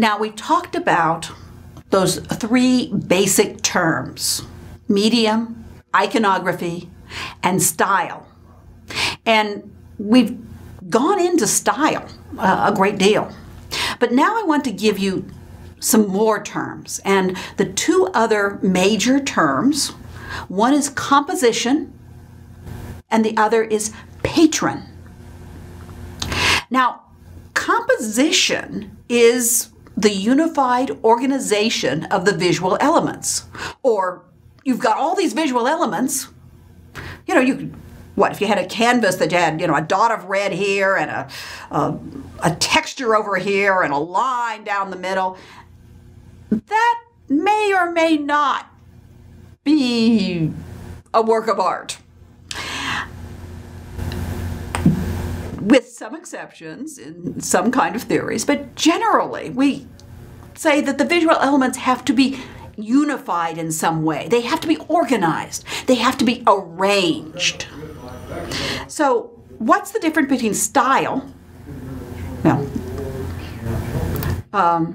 Now, we've talked about those three basic terms: medium, iconography, and style. And we've gone into style a great deal. But now I want to give you some more terms. And the two other major terms, one is composition and the other is PATRON. Now, composition is the unified organization of the visual elements. Or you've got all these visual elements. You know, what if you had a canvas that had, a dot of red here and a texture over here and a line down the middle? That may or may not be a work of art. With some exceptions in some kind of theories, but generally we say that the visual elements have to be unified in some way. They have to be organized. They have to be arranged. So what's the difference between style, the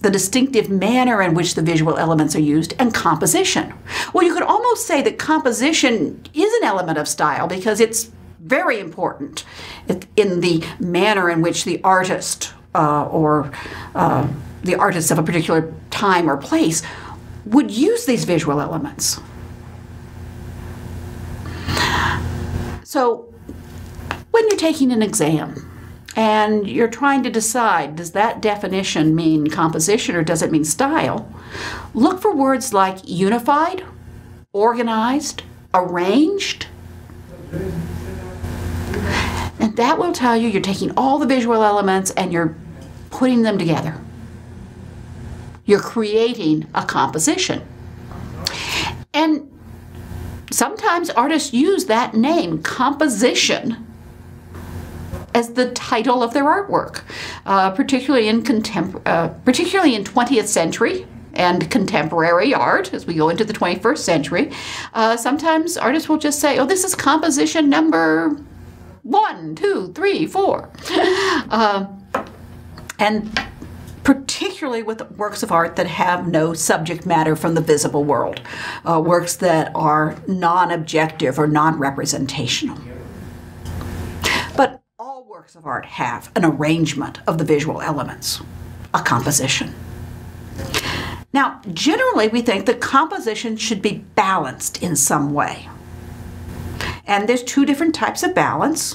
distinctive manner in which the visual elements are used, and composition? Well, you could almost say that composition is an element of style because it's very important in the manner in which the artist or the artists of a particular time or place would use these visual elements. So when you're taking an exam and you're trying to decide, does that definition mean composition or does it mean style? Look for words like unified, organized, arranged. And that will tell you you're taking all the visual elements and you're putting them together. You're creating a composition. And sometimes artists use that name, composition, as the title of their artwork, particularly in 20th century and contemporary art, as we go into the 21st century. Sometimes artists will just say, oh, this is composition number 1, 2, 3, 4. And particularly with works of art that have no subject matter from the visible world, works that are non-objective or non-representational. But all works of art have an arrangement of the visual elements, a composition. Now, generally we think that composition should be balanced in some way. And there's two different types of balance.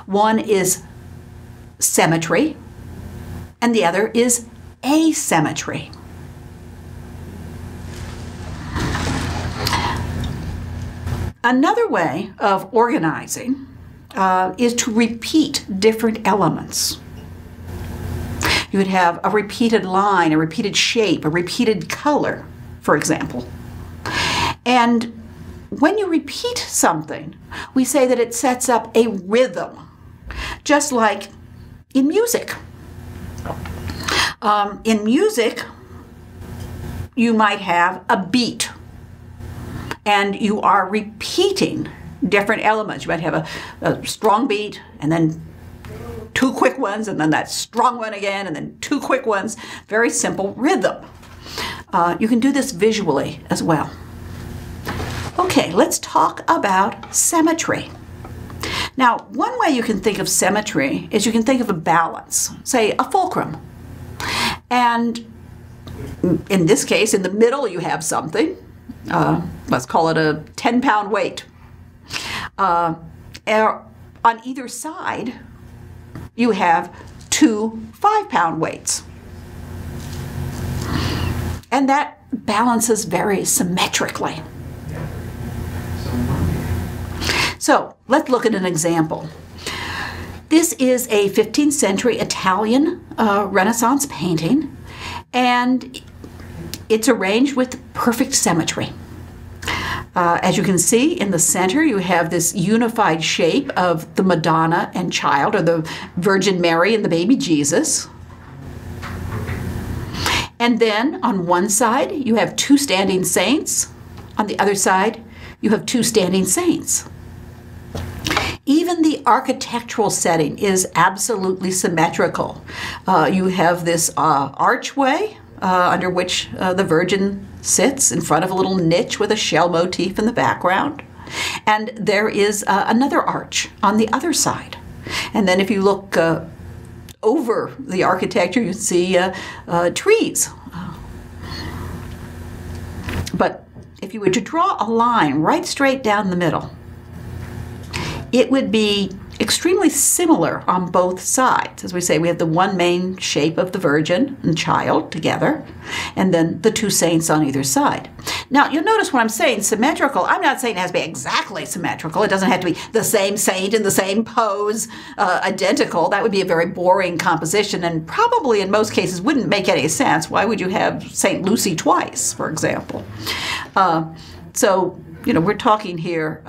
One is symmetry, and the other is asymmetry. Another way of organizing is to repeat different elements. You would have a repeated line, a repeated shape, a repeated color, for example. And when you repeat something, we say that it sets up a rhythm, just like in music. In music, you might have a beat, and you are repeating different elements. You might have a strong beat, and then two quick ones, and then that strong one again, and then two quick ones. Very simple rhythm. You can do this visually as well. Okay, let's talk about symmetry. Now, one way you can think of symmetry is you can think of a balance, say a fulcrum. And in this case, in the middle you have something, let's call it a 10-pound weight. On either side, you have two 5-pound weights. And that balances very symmetrically. So let's look at an example. This is a 15th century Italian Renaissance painting, and it's arranged with perfect symmetry. As you can see, in the center you have this unified shape of the Madonna and Child, or the Virgin Mary and the baby Jesus. And then on one side you have two standing saints. On the other side you have two standing saints. Even even the architectural setting is absolutely symmetrical. You have this archway under which the Virgin sits in front of a little niche with a shell motif in the background. And there is another arch on the other side. And then if you look over the architecture, you see trees. But if you were to draw a line right straight down the middle, it would be extremely similar on both sides. As we say, we have the one main shape of the Virgin and Child together, and then the two saints on either side. Now, you'll notice when I'm saying symmetrical, I'm not saying it has to be exactly symmetrical. It doesn't have to be the same saint in the same pose, identical. That would be a very boring composition, and probably in most cases wouldn't make any sense. Why would you have St. Lucy twice, for example? So, we're talking here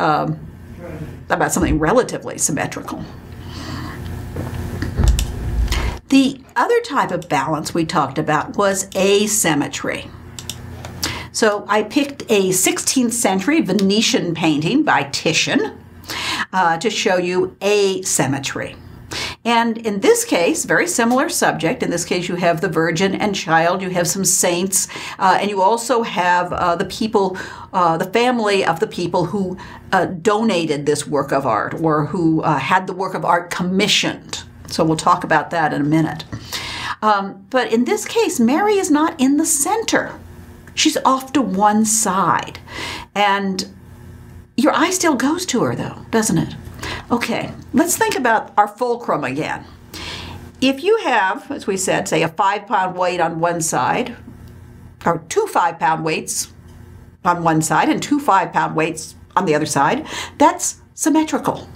about something relatively symmetrical. The other type of balance we talked about was asymmetry. So I picked a 16th century Venetian painting by Titian to show you asymmetry. And in this case, very similar subject. In this case, you have the Virgin and Child, you have some saints, and you also have the people, the family of the people who donated this work of art or who had the work of art commissioned. So we'll talk about that in a minute. But in this case, Mary is not in the center. She's off to one side. And your eye still goes to her, though, doesn't it? Okay, let's think about our fulcrum again. If you have, as we said, say a 5-pound weight on one side, or 2 5-pound weights on one side and 2 5-pound weights on the other side, that's symmetrical.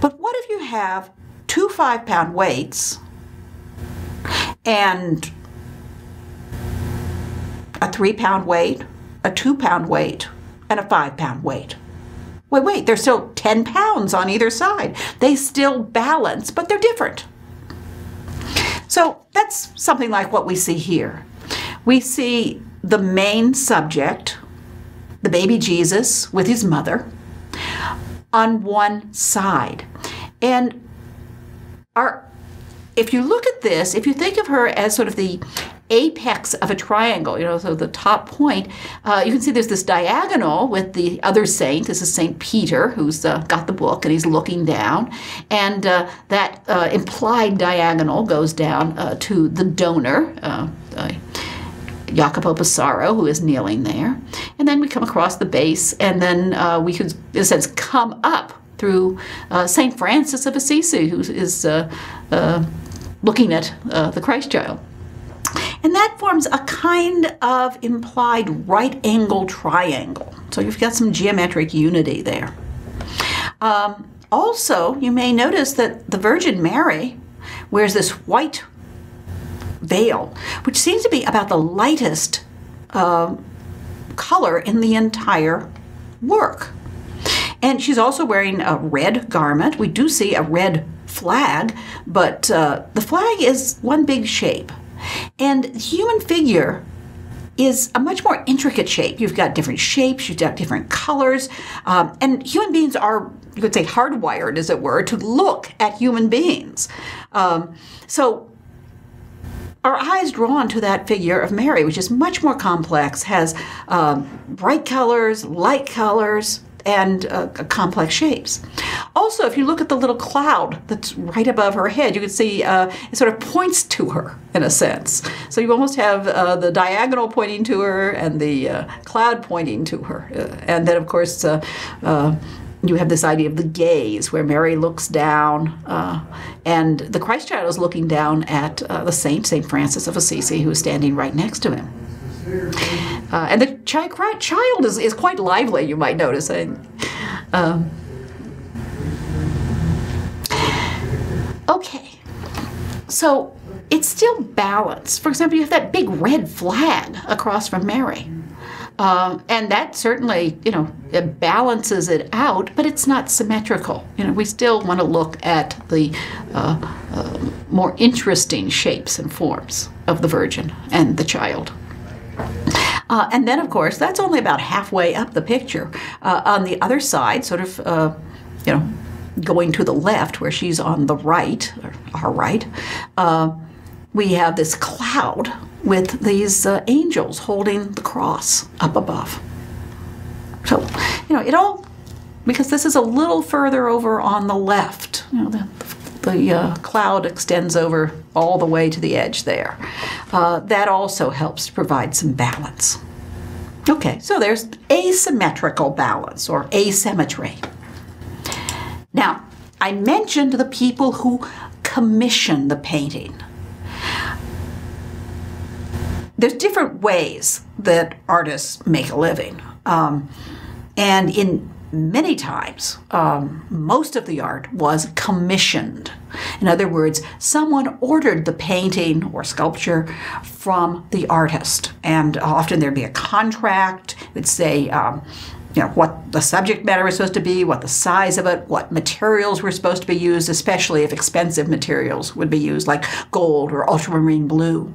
But what if you have 2 5-pound weights and a 3-pound weight, a 2-pound weight, and a 5-pound weight? Wait, there's still 10 pounds on either side. They still balance, but they're different. So that's something like what we see here. We see the main subject, the baby Jesus with his mother, on one side. And if you look at this, if you think of her as sort of the apex of a triangle, so the top point, you can see there's this diagonal with the other saint. This is St. Peter, who's got the book, and he's looking down. And that implied diagonal goes down to the donor, Jacopo Passaro, who is kneeling there. And then we come across the base, and then we could, in a sense, come up through St. Francis of Assisi, who is looking at the Christ child. And that forms a kind of implied right-angle triangle. So you've got some geometric unity there. Also, you may notice that the Virgin Mary wears this white veil, which seems to be about the lightest color in the entire work. And she's also wearing a red garment. We do see a red flag, but the flag is one big shape. And the human figure is a much more intricate shape. You've got different shapes, you've got different colors, and human beings are, you could say, hardwired, as it were, to look at human beings. So our eye is drawn to that figure of Mary, which is much more complex, has bright colors, light colors, and complex shapes. Also, if you look at the little cloud that's right above her head, you can see it sort of points to her, in a sense. So you almost have the diagonal pointing to her and the cloud pointing to her. And then, of course, you have this idea of the gaze, where Mary looks down, and the Christ child is looking down at the saint, St. Francis of Assisi, who is standing right next to him. And the child is quite lively, you might notice. Okay, so it's still balanced. For example, you have that big red flag across from Mary. And that certainly, it balances it out, but it's not symmetrical. We still want to look at the more interesting shapes and forms of the Virgin and the Child. And then, of course, that's only about halfway up the picture. On the other side, sort of, going to the left, where she's on the right, or our right, we have this cloud with these angels holding the cross up above. So, it all, because this is a little further over on the left, the cloud extends over all the way to the edge there. That also helps to provide some balance. Okay, so there's asymmetrical balance, or asymmetry. Now, I mentioned the people who commission the painting. There's different ways that artists make a living. And in many times, most of the art was commissioned. In other words, someone ordered the painting or sculpture from the artist. And often there'd be a contract. It would say, what the subject matter was supposed to be, what the size of it, what materials were supposed to be used, especially if expensive materials would be used, like gold or ultramarine blue.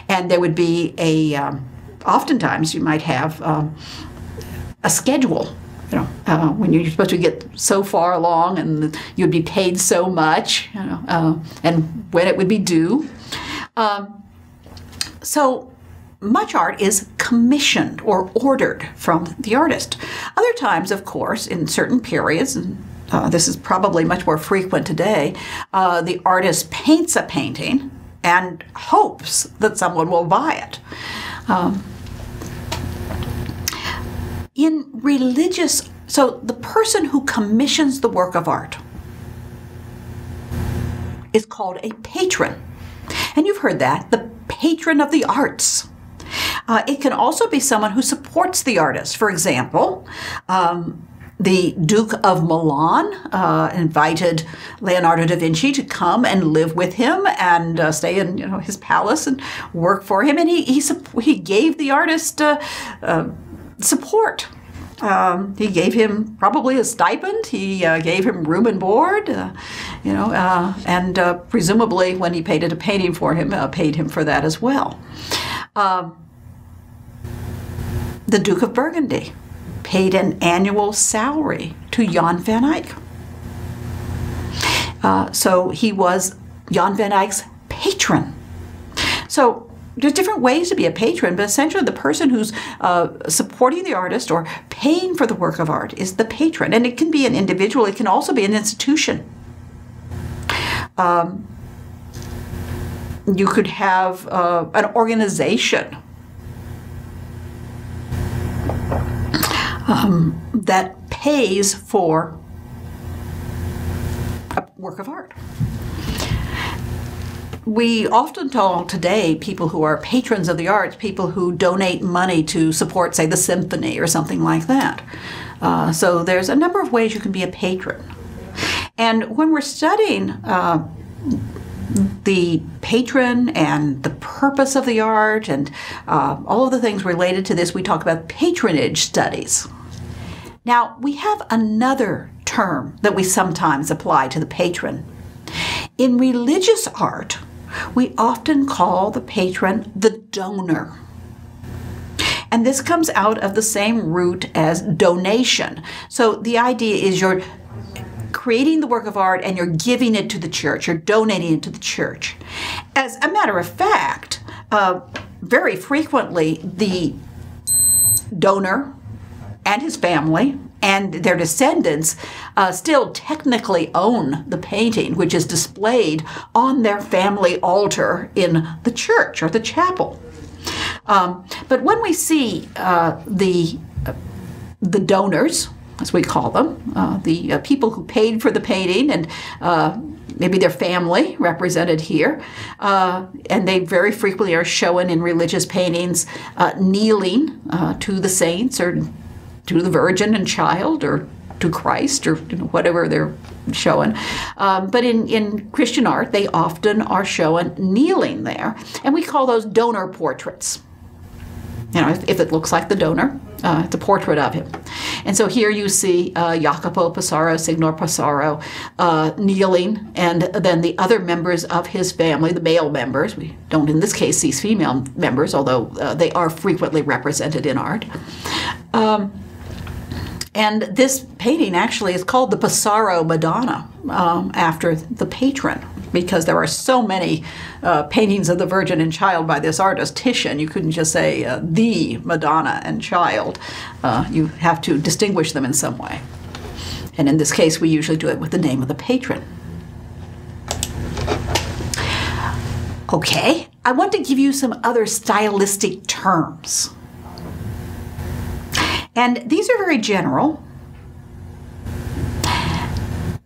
And there would be oftentimes you might have a schedule. When you're supposed to get so far along and you'd be paid so much, and when it would be due. So much art is commissioned or ordered from the artist. Other times, of course, in certain periods, and this is probably much more frequent today, the artist paints a painting and hopes that someone will buy it. In religious, so the person who commissions the work of art is called a patron. And you've heard that, the patron of the arts. It can also be someone who supports the artist. For example, the Duke of Milan invited Leonardo da Vinci to come and live with him and stay in his palace and work for him. And he gave the artist support. He gave him probably a stipend. He gave him room and board, and presumably when he painted a painting for him, paid him for that as well. The Duke of Burgundy paid an annual salary to Jan van Eyck. So he was Jan van Eyck's patron. So there's different ways to be a patron, but essentially the person who's supporting the artist or paying for the work of art is the patron. And it can be an individual, it can also be an institution. You could have an organization that pays for a work of art. We often call today people who are patrons of the arts, people who donate money to support, say, the symphony or something like that. So there's a number of ways you can be a patron. And when we're studying the patron and the purpose of the art and all of the things related to this, we talk about patronage studies. Now, we have another term that we sometimes apply to the patron. In religious art, we often call the patron the donor. And this comes out of the same root as donation. So the idea is you're creating the work of art and you're giving it to the church, you're donating it to the church. As a matter of fact, very frequently the donor and his family and their descendants still technically own the painting, which is displayed on their family altar in the church or the chapel. But when we see the donors, as we call them, the people who paid for the painting and maybe their family represented here, and they very frequently are shown in religious paintings kneeling to the saints or to the Virgin and Child or to Christ or whatever they're showing. But in Christian art, they often are shown kneeling there, and we call those donor portraits. If it looks like the donor, it's a portrait of him. And so here you see Jacopo Passaro, Signor Passaro, kneeling, and then the other members of his family, the male members. We don't in this case see female members, although they are frequently represented in art. And this painting actually is called the Pissarro Madonna, after the patron, because there are so many paintings of the Virgin and Child by this artist, Titian. You couldn't just say the Madonna and Child. You have to distinguish them in some way. And in this case, we usually do it with the name of the patron. Okay, I want to give you some other stylistic terms. And these are very general.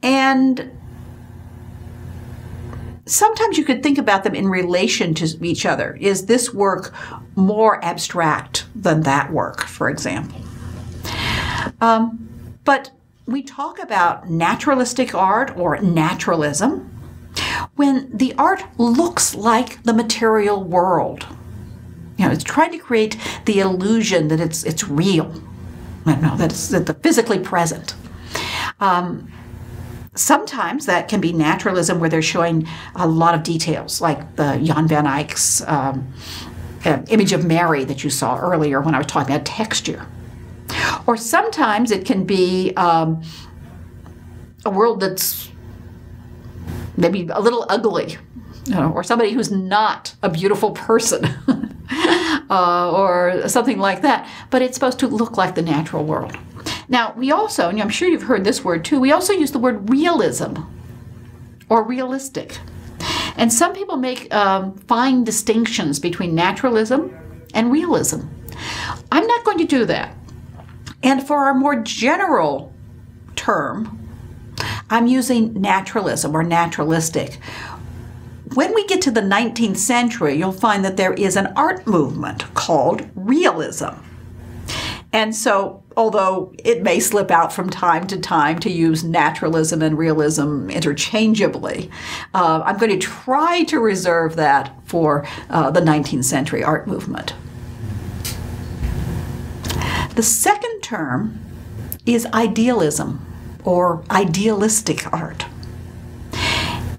And sometimes you could think about them in relation to each other. Is this work more abstract than that work, for example? But we talk about naturalistic art or naturalism when the art looks like the material world. You know, it's trying to create the illusion that it's real, that it's physically present. Sometimes that can be naturalism where they're showing a lot of details, like the Jan van Eyck's image of Mary that you saw earlier when I was talking about texture. Or sometimes it can be a world that's maybe a little ugly, or somebody who's not a beautiful person, or something like that. But it's supposed to look like the natural world. Now, we also, and I'm sure you've heard this word too, we also use the word realism or realistic. And some people make fine distinctions between naturalism and realism. I'm not going to do that. And for our more general term, I'm using naturalism or naturalistic. When we get to the 19th century, you'll find that there is an art movement called realism. And so, although it may slip out from time to use naturalism and realism interchangeably, I'm going to try to reserve that for the 19th century art movement. The second term is idealism or idealistic art.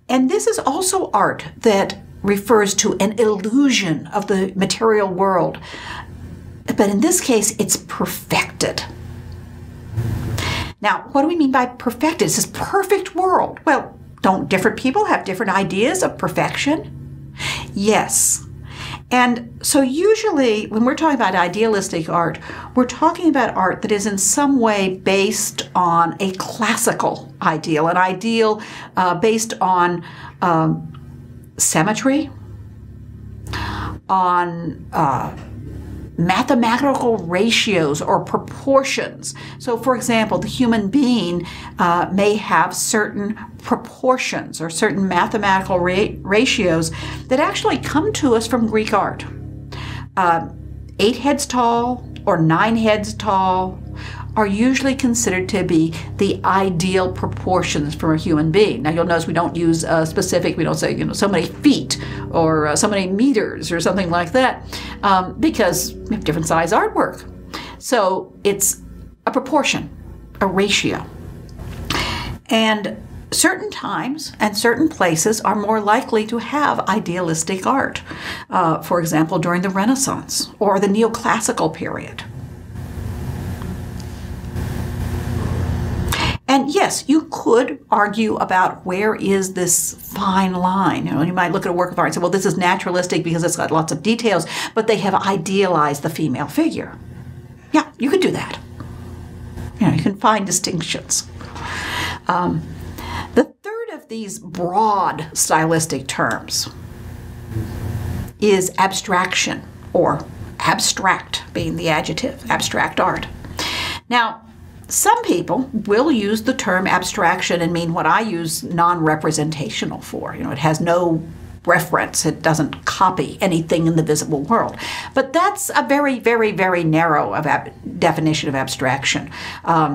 And this is also art that refers to an illusion of the material world. But in this case, it's perfected. Now, what do we mean by perfected? It's this perfect world. Well, don't different people have different ideas of perfection? Yes. And so usually when we're talking about idealistic art, we're talking about art that is in some way based on a classical ideal, an ideal based on symmetry, on mathematical ratios or proportions. So, for example, the human being may have certain proportions or certain mathematical ratios that actually come to us from Greek art. 8 heads tall or 9 heads tall are usually considered to be the ideal proportions for a human being. Now you'll notice we don't use specific, we don't say, so many feet or so many meters or something like that, because we have different size artwork. So it's a proportion, a ratio. And certain times and certain places are more likely to have idealistic art. For example, during the Renaissance or the neoclassical period. And yes, you could argue about where is this fine line. You might look at a work of art and say, well, this is naturalistic because it's got lots of details, but they have idealized the female figure. Yeah, you could do that. You can find distinctions. The third of these broad stylistic terms is abstraction, or abstract being the adjective, abstract art. Now, some people will use the term abstraction and mean what I use non-representational for. It has no reference. It doesn't copy anything in the visible world. But that's a very, very, very narrow definition of abstraction.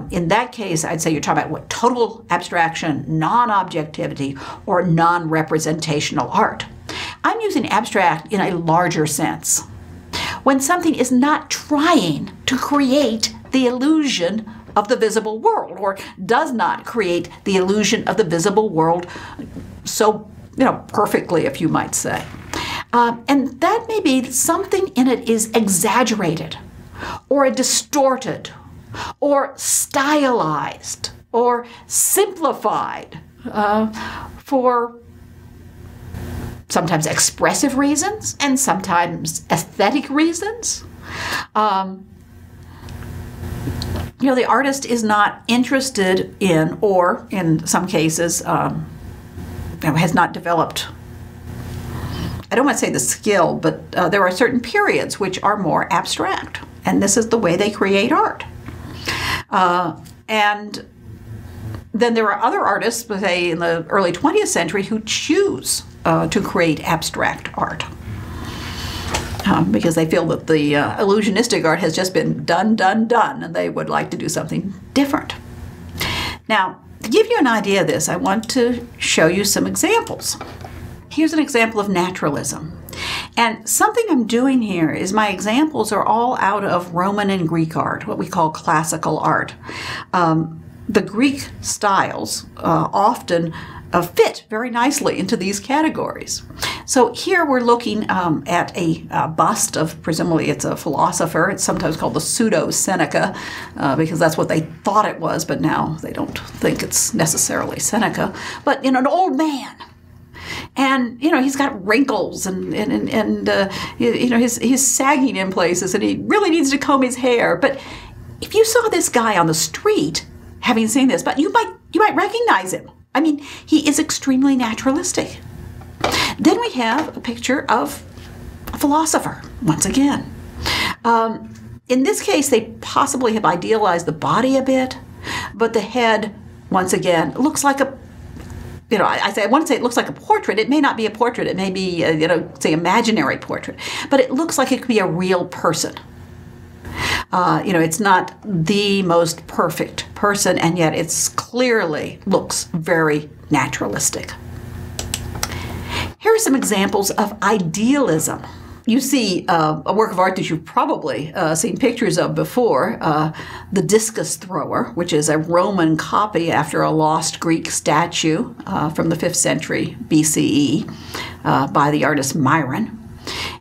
In that case, I'd say you're talking about what total abstraction, non-objectivity, or non-representational art. I'm using abstract in a larger sense. When something is not trying to create the illusion of the visible world, or does not create the illusion of the visible world so, perfectly, if you might say. And that may be something in it is exaggerated, or distorted, or stylized or simplified for sometimes expressive reasons and sometimes aesthetic reasons. You know, the artist is not interested in, or in some cases, has not developed, I don't want to say the skill, but there are certain periods which are more abstract, and this is the way they create art. And then there are other artists, say in the early 20th century, who choose to create abstract art because they feel that the illusionistic art has just been done, and they would like to do something different. Now, to give you an idea of this, I want to show you some examples. Here's an example of naturalism. And something I'm doing here is my examples are all out of Roman and Greek art, what we call classical art. The Greek styles often fit very nicely into these categories. So here we're looking at a bust of, presumably it's a philosopher. It's sometimes called the pseudo-Seneca because that's what they thought it was, but now they don't think it's necessarily Seneca. But, you know, an old man. And, you know, he's got wrinkles and you know, he's sagging in places and he really needs to comb his hair. But if you saw this guy on the street, having seen this, but you might recognize him. I mean, he is extremely naturalistic. Then we have a picture of a philosopher, once again. In this case, they possibly have idealized the body a bit, but the head, once again, looks like a, you know, I want to say it looks like a portrait. It may not be a portrait. It may be, you know, say imaginary portrait, but it looks like it could be a real person. You know, it's not the most perfect person, and yet it's clearly looks very naturalistic. Here are some examples of idealism. You see a work of art that you've probably seen pictures of before, the discus thrower, which is a Roman copy after a lost Greek statue from the 5th century BCE by the artist Myron.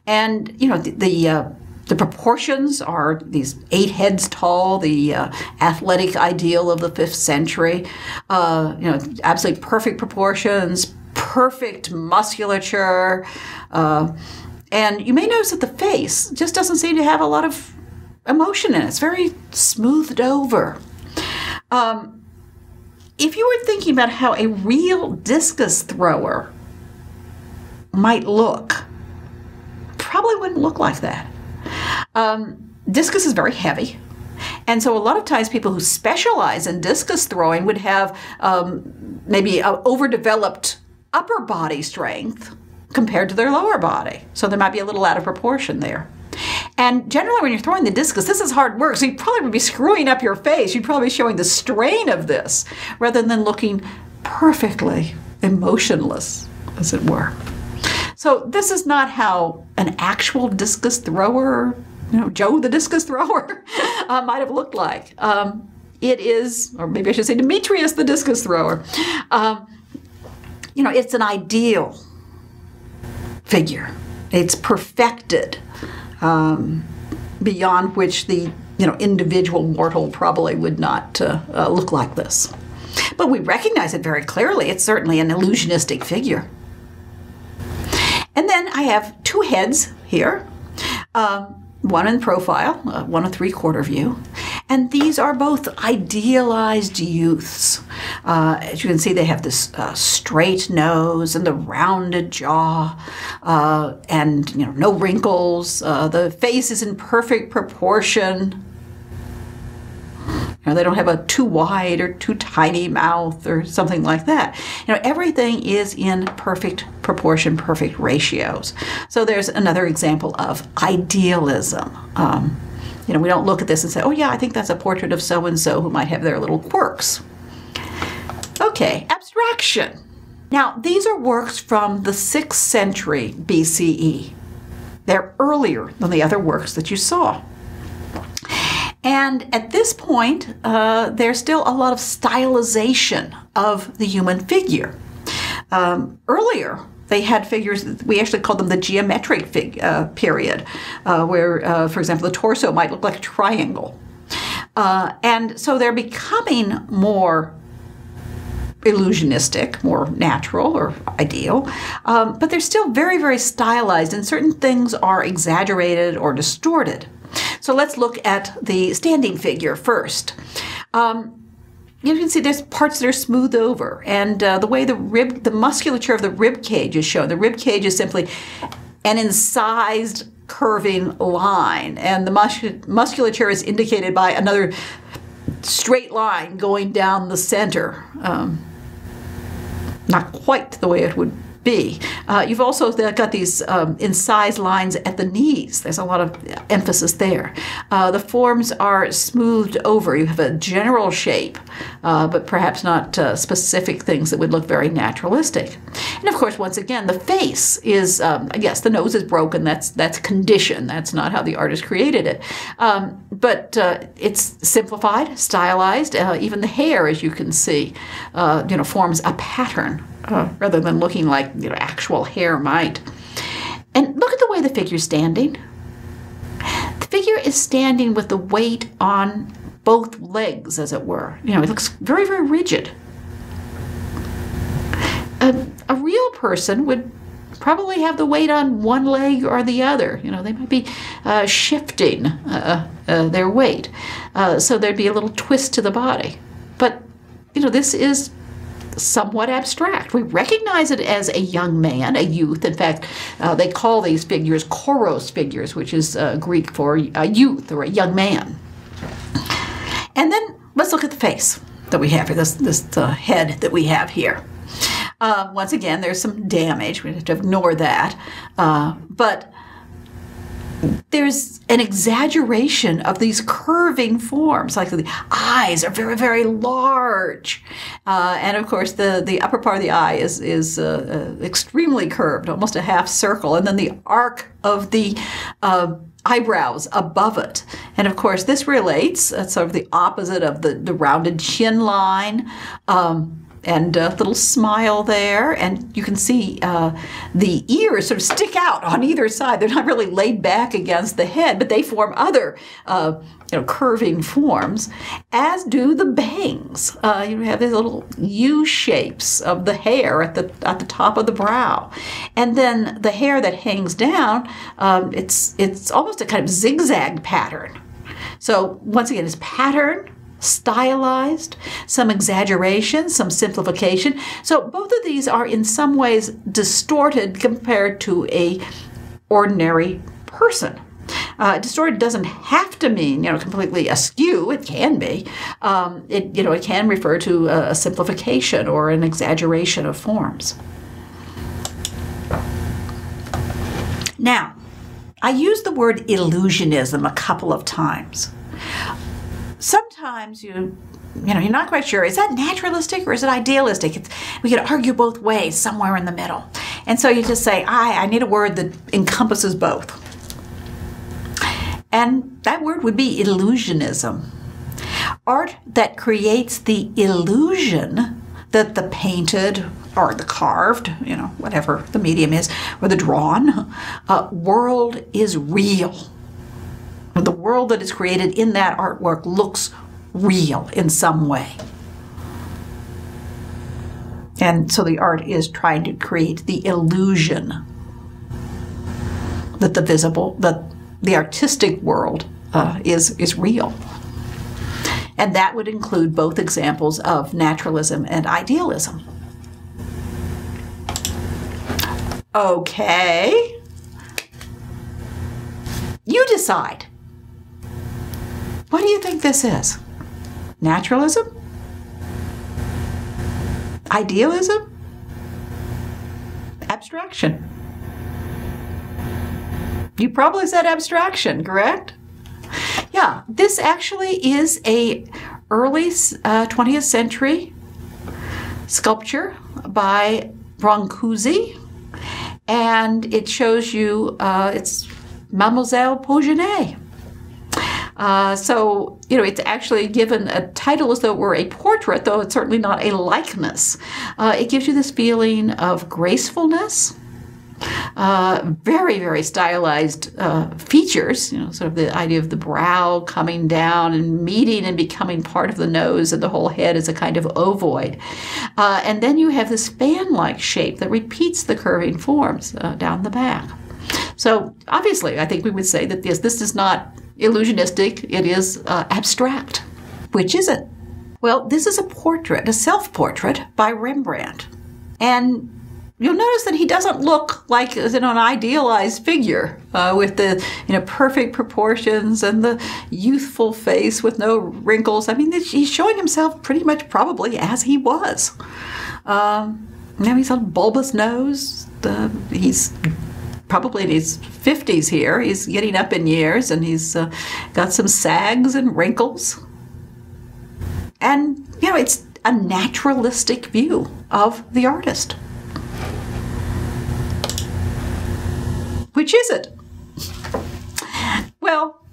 And, you know, the proportions are these 8 heads tall, the athletic ideal of the 5th century, you know, absolutely perfect proportions, perfect musculature, and you may notice that the face just doesn't seem to have a lot of emotion in it. It's very smoothed over. If you were thinking about how a real discus thrower might look, probably wouldn't look like that. Discus is very heavy. And so a lot of times people who specialize in discus throwing would have maybe an overdeveloped upper body strength compared to their lower body. So there might be a little out of proportion there. And generally when you're throwing the discus, this is hard work, so you probably would be screwing up your face. You'd probably be showing the strain of this rather than looking perfectly emotionless, as it were. So this is not how an actual discus thrower, you know, Joe the discus thrower might have looked like. It is, or maybe I should say Demetrius the discus thrower. You know, it's an ideal figure. It's perfected beyond which the, you know, individual mortal probably would not look like this. But we recognize it very clearly. It's certainly an illusionistic figure. And then I have 2 heads here, one in profile, one a 3/4 view. And these are both idealized youths. As you can see, they have this straight nose and the rounded jaw, and, you know, no wrinkles. The face is in perfect proportion. You know, they don't have a too wide or too tiny mouth or something like that. You know, everything is in perfect proportion, perfect ratios. So there's another example of idealism. You know, we don't look at this and say, oh yeah, I think that's a portrait of so-and-so who might have their little quirks. Okay, abstraction. Now, these are works from the 6th century BCE. They're earlier than the other works that you saw. And at this point, there's still a lot of stylization of the human figure. Earlier, they had figures, we actually called them the geometric period, where, for example, the torso might look like a triangle. And so they're becoming more illusionistic, more natural or ideal, but they're still very, very stylized, and certain things are exaggerated or distorted. So let's look at the standing figure first. You can see there's parts that are smoothed over, and the way the musculature of the rib cage is shown. The rib cage is simply an incised curving line, and the musculature is indicated by another straight line going down the center. Not quite the way it would be. You've also got these incised lines at the knees. There's a lot of emphasis there. The forms are smoothed over. You have a general shape, but perhaps not specific things that would look very naturalistic. And of course, once again, the face is, yes, the nose is broken. That's condition. That's not how the artist created it. But it's simplified, stylized. Even the hair, as you can see, forms a pattern. Rather than looking like actual hair might. And look at the way the figure's standing. The figure is standing with the weight on both legs, as it were. It looks very, very rigid. A real person would probably have the weight on one leg or the other. They might be shifting their weight. So there'd be a little twist to the body. But, this is somewhat abstract. We recognize it as a young man, a youth. In fact, they call these figures choros figures, which is Greek for a youth or a young man. And then let's look at the face that we have here, this head that we have here. Once again, there's some damage. We have to ignore that. But there's an exaggeration of these curving forms, like the eyes are very, very large. And of course, the upper part of the eye is extremely curved, almost a half circle. And then the arc of the eyebrows above it. And of course, this relates, that's sort of the opposite of the rounded chin line. And a little smile there, and you can see the ears sort of stick out on either side. They're not really laid back against the head, but they form other curving forms, as do the bangs. You have these little U shapes of the hair at the top of the brow, and then the hair that hangs down. It's almost a kind of zigzag pattern. So once again, it's pattern, stylized, some exaggeration, some simplification. So both of these are in some ways distorted compared to a ordinary person. Distorted doesn't have to mean completely askew. It can be. It can refer to a simplification or an exaggeration of forms. Now, I used the word illusionism a couple of times. Sometimes you're not quite sure, is that naturalistic or is it idealistic? We could argue both ways, somewhere in the middle. And so you just say, I need a word that encompasses both. And that word would be illusionism. Art that creates the illusion that the painted or the carved, whatever the medium is, or the drawn world is real. The world that is created in that artwork looks real in some way. And so the art is trying to create the illusion that the artistic world is real. And that would include both examples of naturalism and idealism. Okay. You decide. What do you think this is? Naturalism? Idealism? Abstraction? You probably said abstraction, correct? Yeah, this actually is a early 20th century sculpture by Brancusi, and it shows you it's Mademoiselle Paugénet. So, it's actually given a title as though it were a portrait, though it's certainly not a likeness. It gives you this feeling of gracefulness, Very, very stylized features, sort of the idea of the brow coming down and meeting and becoming part of the nose, and the whole head is a kind of ovoid. And then you have this fan-like shape that repeats the curving forms down the back. So obviously, I think we would say that this is not illusionistic, it is abstract. Which is it? Well, this is a portrait, a self-portrait by Rembrandt. And you'll notice that he doesn't look like an idealized figure with the perfect proportions and the youthful face with no wrinkles. I mean, he's showing himself pretty much probably as he was. He's a bulbous nose. He's probably in his 50s here. He's getting up in years, and he's got some sags and wrinkles. And, it's a naturalistic view of the artist. Which is it? Well,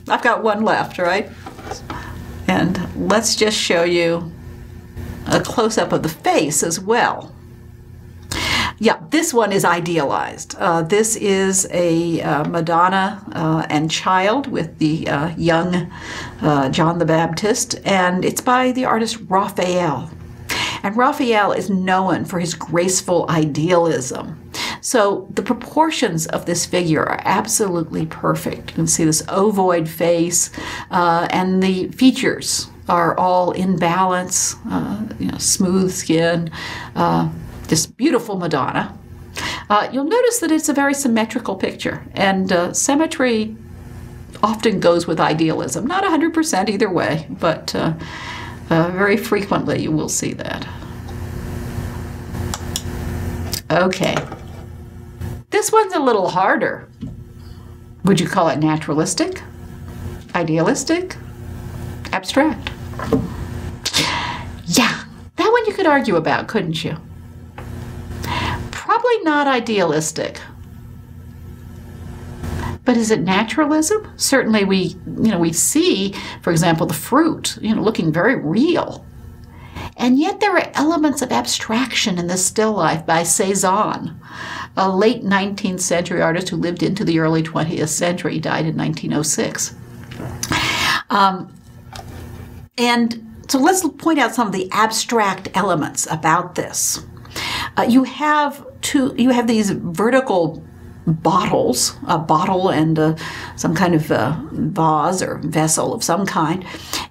I've got one left, right? And let's just show you a close-up of the face as well. Yeah, this one is idealized. This is a Madonna and child with the young John the Baptist, and it's by the artist Raphael. And Raphael is known for his graceful idealism. So the proportions of this figure are absolutely perfect. You can see this ovoid face, and the features are all in balance, smooth skin, this beautiful Madonna. You'll notice that it's a very symmetrical picture, and symmetry often goes with idealism. Not 100% either way, but very frequently you will see that. Okay. This one's a little harder. Would you call it naturalistic? Idealistic? Abstract? Yeah, that one you could argue about, couldn't you? Probably not idealistic. But is it naturalism? Certainly we see, for example, the fruit, looking very real. And yet there are elements of abstraction in this still life by Cézanne, a late 19th century artist who lived into the early 20th century. He died in 1906. And so let's point out some of the abstract elements about this. You have these vertical bottles, a bottle and some kind of vase or vessel of some kind.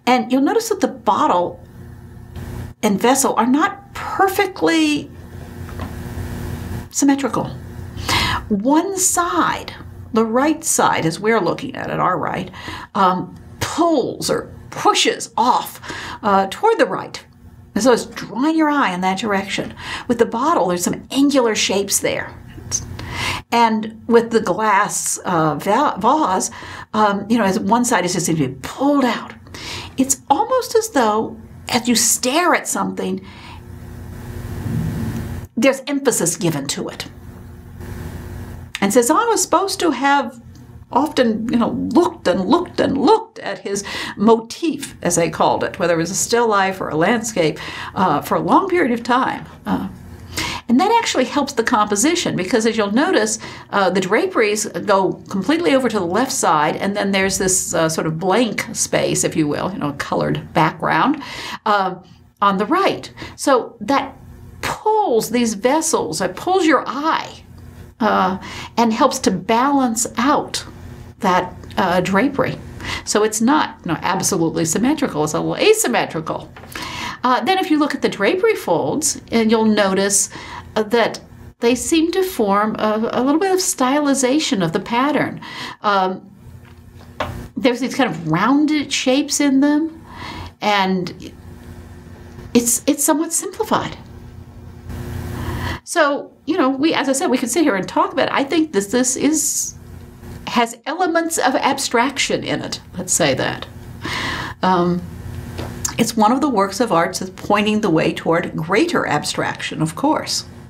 And you'll notice that the bottle and vessel are not perfectly symmetrical. One side, the right side, as we're looking at it, our right, pulls or pushes off toward the right. And so it's drawing your eye in that direction. With the bottle, there's some angular shapes there. And with the glass vase, as one side is just seems to be pulled out. It's almost as though, as you stare at something, there's emphasis given to it. And Cézanne was supposed to have often, looked and looked and looked at his motif, as they called it, whether it was a still life or a landscape, for a long period of time. And that actually helps the composition because, as you'll notice, the draperies go completely over to the left side, and then there's this sort of blank space, if you will, a colored background on the right. So that pulls these vessels, it pulls your eye and helps to balance out that drapery. So it's not absolutely symmetrical, it's a little asymmetrical. Then if you look at the drapery folds, and you'll notice that they seem to form a little bit of stylization of the pattern. There's these kind of rounded shapes in them, and it's somewhat simplified. So, as I said, we could sit here and talk about it. I think this has elements of abstraction in it. Let's say that. It's one of the works of art that's pointing the way toward greater abstraction, of course.